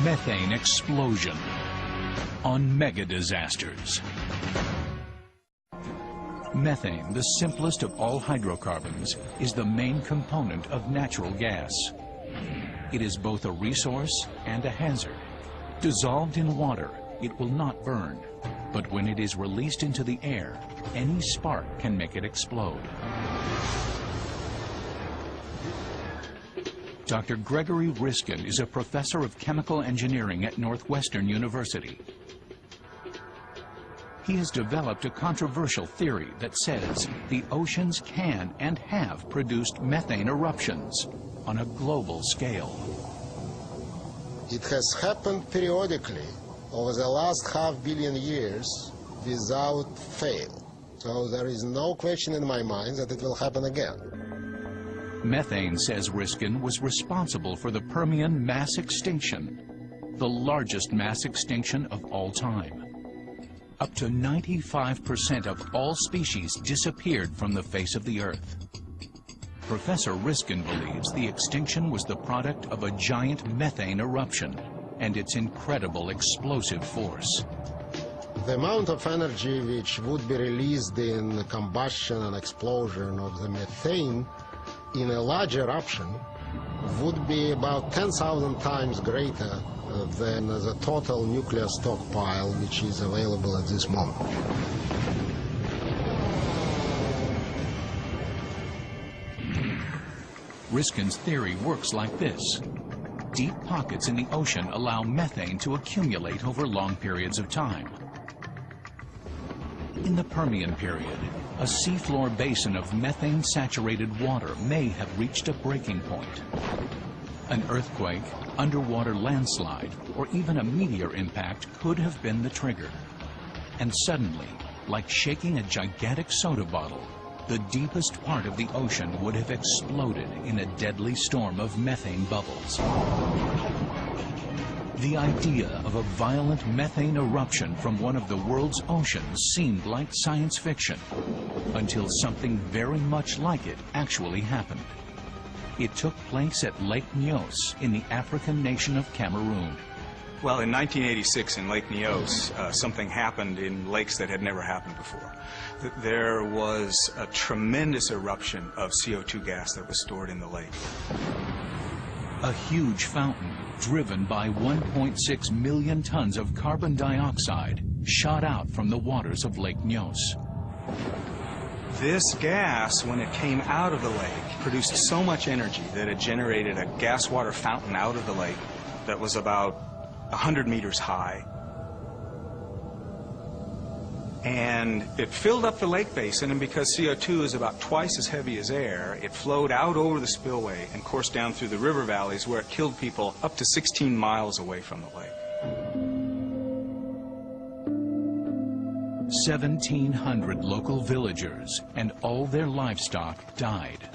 methane explosion on Mega Disasters. Methane, the simplest of all hydrocarbons, is the main component of natural gas. It is both a resource and a hazard. Dissolved in water, it will not burn, but when it is released into the air, any spark can make it explode. Dr. Gregory Riskin is a professor of chemical engineering at Northwestern University. He has developed a controversial theory that says the oceans can and have produced methane eruptions on a global scale. It has happened periodically over the last half billion years without fail. So there is no question in my mind that it will happen again. Methane, says Riskin, was responsible for the Permian mass extinction, the largest mass extinction of all time. Up to 95% of all species disappeared from the face of the Earth. Professor Riskin believes the extinction was the product of a giant methane eruption and its incredible explosive force. The amount of energy which would be released in combustion and explosion of the methane in a large eruption would be about 10,000 times greater than the total nuclear stockpile which is available at this moment. Riskin's theory works like this. Deep pockets in the ocean allow methane to accumulate over long periods of time. In the Permian period, a seafloor basin of methane-saturated water may have reached a breaking point. An earthquake, underwater landslide, or even a meteor impact could have been the trigger. And suddenly, like shaking a gigantic soda bottle, the deepest part of the ocean would have exploded in a deadly storm of methane bubbles. The idea of a violent methane eruption from one of the world's oceans seemed like science fiction, until something very much like it actually happened. It took place at Lake Nyos in the African nation of Cameroon. Well, in 1986 in Lake Nyos, something happened in lakes that had never happened before. There was a tremendous eruption of CO2 gas that was stored in the lake. A huge fountain, driven by 1.6 million tons of carbon dioxide, shot out from the waters of Lake Nyos. This gas, when it came out of the lake, produced so much energy that it generated a gas-water fountain out of the lake that was about 100 meters high. And it filled up the lake basin, and because CO2 is about twice as heavy as air, it flowed out over the spillway and coursed down through the river valleys where it killed people up to 16 miles away from the lake. 1,700 local villagers and all their livestock died,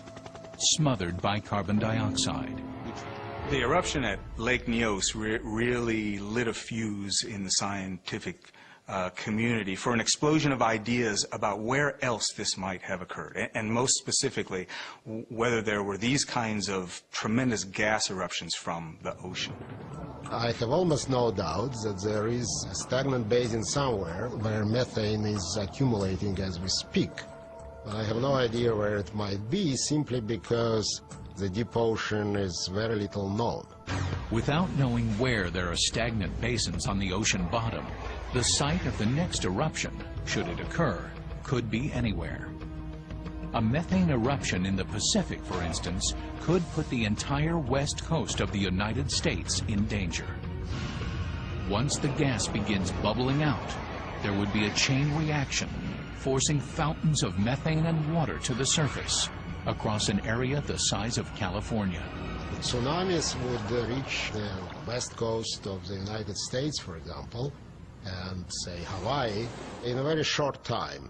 smothered by carbon dioxide. The eruption at Lake Nyos really lit a fuse in the scientific community for an explosion of ideas about where else this might have occurred, and most specifically, whether there were these kinds of tremendous gas eruptions from the ocean. I have almost no doubt that there is a stagnant basin somewhere where methane is accumulating as we speak. But I have no idea where it might be, simply because the deep ocean is very little known. Without knowing where there are stagnant basins on the ocean bottom, the site of the next eruption, should it occur, could be anywhere. A methane eruption in the Pacific, for instance, could put the entire west coast of the United States in danger. Once the gas begins bubbling out, there would be a chain reaction, forcing fountains of methane and water to the surface across an area the size of California. Tsunamis would reach the west coast of the United States, for example, and say Hawaii, in a very short time,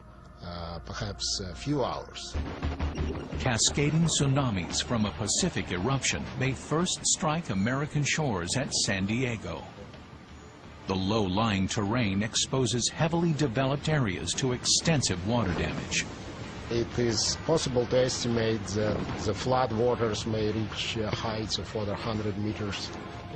perhaps a few hours. Cascading tsunamis from a Pacific eruption may first strike American shores at San Diego. The low-lying terrain exposes heavily developed areas to extensive water damage. It is possible to estimate that the flood waters may reach heights of over 100 meters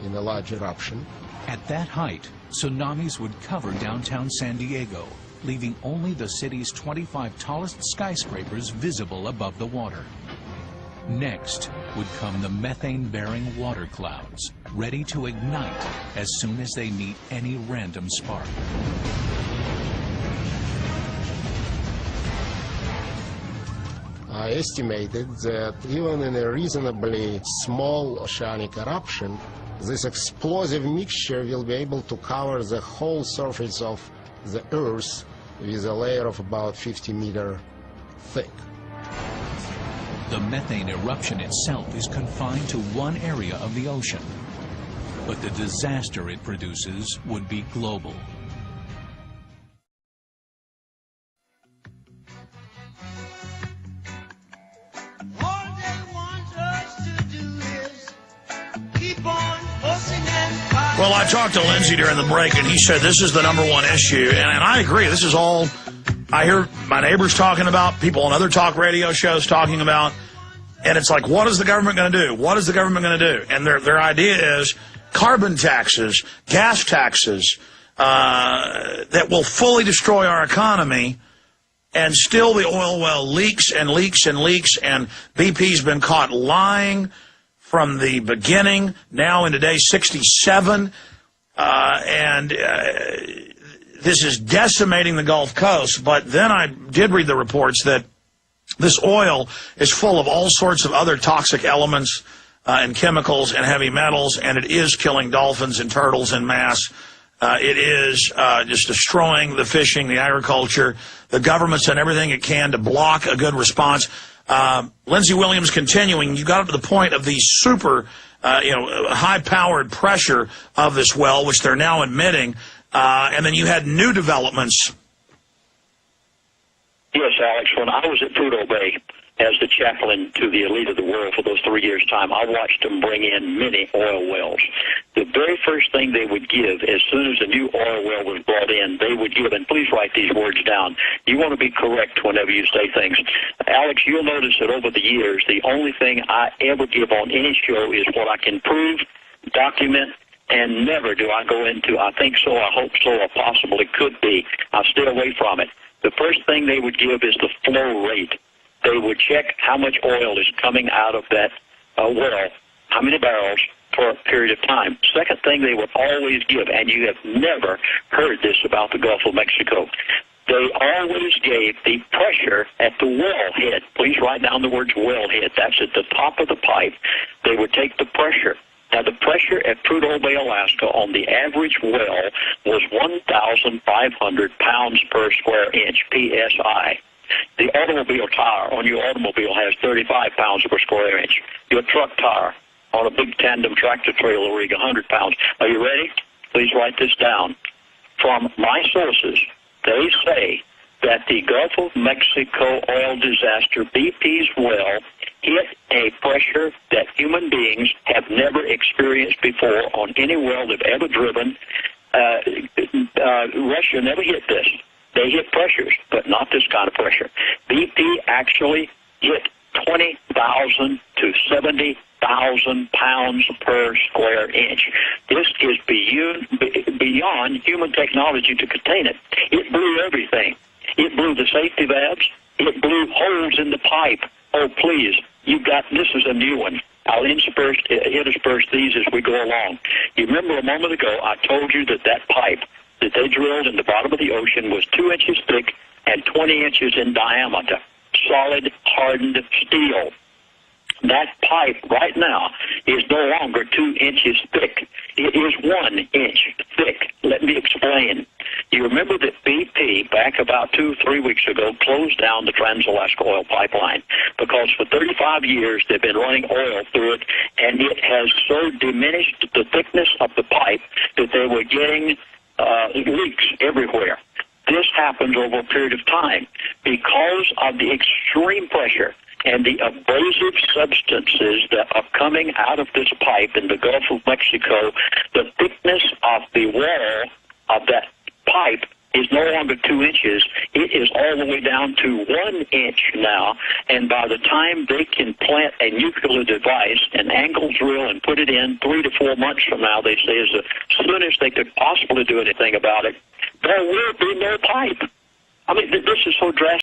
in a large eruption. At that height, tsunamis would cover downtown San Diego, leaving only the city's 25 tallest skyscrapers visible above the water. Next would come the methane-bearing water clouds, ready to ignite as soon as they meet any random spark. I estimated that even in a reasonably small oceanic eruption, this explosive mixture will be able to cover the whole surface of the Earth with a layer of about 50 meters thick. The methane eruption itself is confined to one area of the ocean, but the disaster it produces would be global. Well, I talked to Lindsay during the break, and he said this is the #1 issue, and I agree. This is all I hear my neighbors talking about, people on other talk radio shows talking about, and it's like, what is the government going to do? What is the government going to do? And their idea is carbon taxes, gas taxes, that will fully destroy our economy, and still the oil well leaks and leaks and leaks, and BP's been caught lying from the beginning, now into day 67, this is decimating the Gulf Coast. But then I did read the reports that this oil is full of all sorts of other toxic elements and chemicals and heavy metals, and it is killing dolphins and turtles en masse. It is just destroying the fishing, the agriculture. The government's done everything it can to block a good response. Lindsey Williams continuing, you got up to the point of the super, high-powered pressure of this well, which they're now admitting, and then you had new developments. Yes, Alex, when I was at Prudhoe Bay as the chaplain to the elite of the world for those 3 years' time, I watched them bring in many oil wells. The very first thing they would give, as soon as a new oil well was brought in, they would give, and please write these words down. You want to be correct whenever you say things. Alex, you'll notice that over the years, the only thing I ever give on any show is what I can prove, document, and never do I go into, I think so, I hope so, or possibly could be. I stay away from it. The first thing they would give is the flow rate. They would check how much oil is coming out of that well, how many barrels for a period of time. Second thing they would always give, and you have never heard this about the Gulf of Mexico, they always gave the pressure at the wellhead. Please write down the words wellhead. That's at the top of the pipe. They would take the pressure. Now, the pressure at Prudhoe Bay, Alaska, on the average well was 1,500 pounds per square inch, PSI. The automobile tire on your automobile has 35 pounds per square inch. Your truck tire on a big tandem tractor trailer rig, 100 pounds. Are you ready? Please write this down. From my sources, they say that the Gulf of Mexico oil disaster, BP's well, hit a pressure that human beings have never experienced before on any well they've ever driven. Russia never hit this. They hit pressures, but not this kind of pressure. BP actually hit 20,000 to 70,000 pounds per square inch. This is beyond human technology to contain it. It blew everything. It blew the safety valves. It blew holes in the pipe. Oh, please, this is a new one. I'll intersperse these as we go along. You remember a moment ago I told you that pipe that they drilled in the bottom of the ocean was 2 inches thick and 20 inches in diameter, solid, hardened steel. That pipe right now is no longer 2 inches thick. It is 1 inch thick. Let me explain. You remember that BP, back about 2 or 3 weeks ago, closed down the Trans-Alaska Oil Pipeline because for 35 years they've been running oil through it, and it has so diminished the thickness of the pipe that they were getting leaks everywhere. This happens over a period of time because of the extreme pressure and the abrasive substances that are coming out of this pipe in the Gulf of Mexico. The thickness of the wall of that pipe is no longer 2 inches. It is all the way down to 1 inch now. And by the time they can plant a nuclear device, an angle drill, and put it in 3 to 4 months from now, they say is the soonest they could possibly do anything about it, there will be no pipe. I mean, this is so drastic.